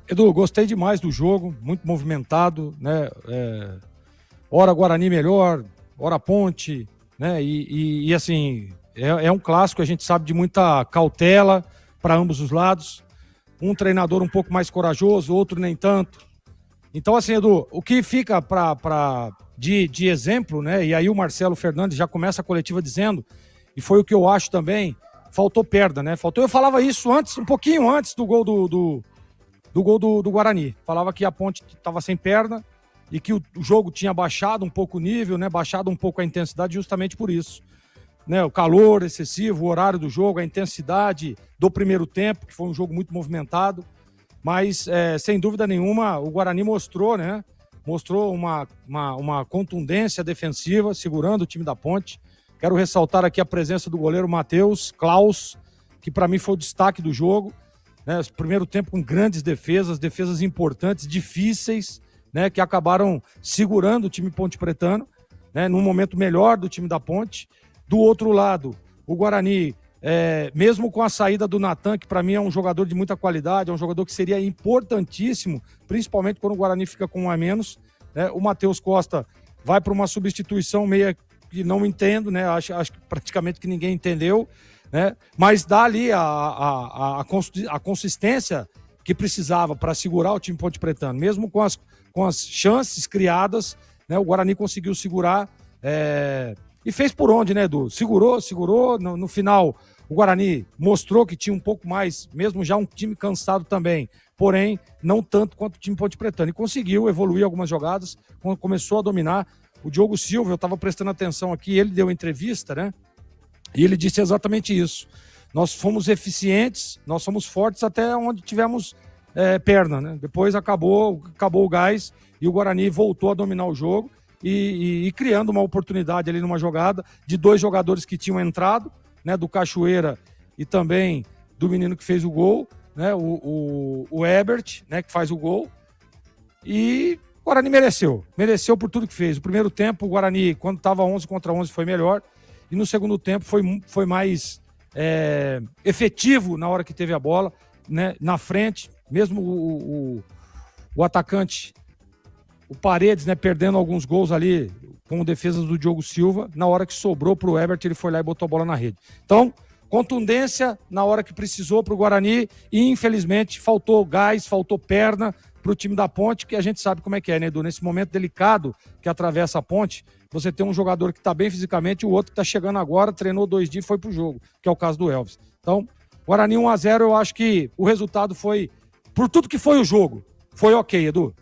Edu, gostei demais do jogo, muito movimentado, né? Hora Guarani melhor, hora Ponte, né? E assim, é um clássico, a gente sabe de muita cautela para ambos os lados. Um treinador um pouco mais corajoso, outro nem tanto. Então, assim, Edu, o que fica de exemplo, né? E aí o Marcelo Fernandes já começa a coletiva dizendo, e foi o que eu acho também, faltou perda, né? Eu falava isso antes, um pouquinho antes do gol do Guarani. Falava que a Ponte estava sem perna e que o jogo tinha baixado um pouco o nível, né? Baixado um pouco a intensidade justamente por isso. Né? O calor excessivo, o horário do jogo, a intensidade do primeiro tempo, que foi um jogo muito movimentado. Mas, sem dúvida nenhuma, o Guarani mostrou, né? Mostrou uma contundência defensiva, segurando o time da Ponte. Quero ressaltar aqui a presença do goleiro Matheus Klaus, que para mim foi o destaque do jogo. Né, primeiro tempo com grandes defesas importantes, difíceis, né, que acabaram segurando o time Ponte Pretano, né, num momento melhor do time da Ponte. Do outro lado, o Guarani, mesmo com a saída do Natan, que para mim é um jogador de muita qualidade, é um jogador que seria importantíssimo, principalmente quando o Guarani fica com um a menos, né, o Matheus Costa vai para uma substituição meia que não entendo, né, acho que praticamente que ninguém entendeu, né? Mas dá ali a consistência que precisava para segurar o time Ponte Pretano. Mesmo com as chances criadas, né, o Guarani conseguiu segurar e fez por onde, né, Edu? Segurou. No final, o Guarani mostrou que tinha um pouco mais, mesmo já um time cansado também, porém, não tanto quanto o time Ponte Pretano. E conseguiu evoluir algumas jogadas, começou a dominar. O Diogo Silva, eu estava prestando atenção aqui, ele deu entrevista, né? E ele disse exatamente isso. Nós fomos eficientes, nós fomos fortes até onde tivemos perna, né? Depois acabou o gás e o Guarani voltou a dominar o jogo e criando uma oportunidade ali numa jogada de dois jogadores que tinham entrado, né? Do Cachoeira e também do menino que fez o gol, né? O Ebert, né? Que faz o gol. E o Guarani mereceu por tudo que fez. O primeiro tempo, o Guarani, quando estava 11 contra 11, foi melhor. E no segundo tempo foi mais efetivo na hora que teve a bola, né, na frente, mesmo o atacante, o Paredes, né, perdendo alguns gols ali com defesas do Diogo Silva, na hora que sobrou para o Ebert, ele foi lá e botou a bola na rede. Então, contundência na hora que precisou para o Guarani e, infelizmente, faltou gás, faltou perna para o time da Ponte, que a gente sabe como é que é, né, Edu? Nesse momento delicado que atravessa a Ponte, você tem um jogador que está bem fisicamente e o outro que está chegando agora, treinou 2 dias e foi pro jogo, que é o caso do Elvis. Então, Guarani 1-0, eu acho que o resultado foi, por tudo que foi o jogo, foi ok, Edu.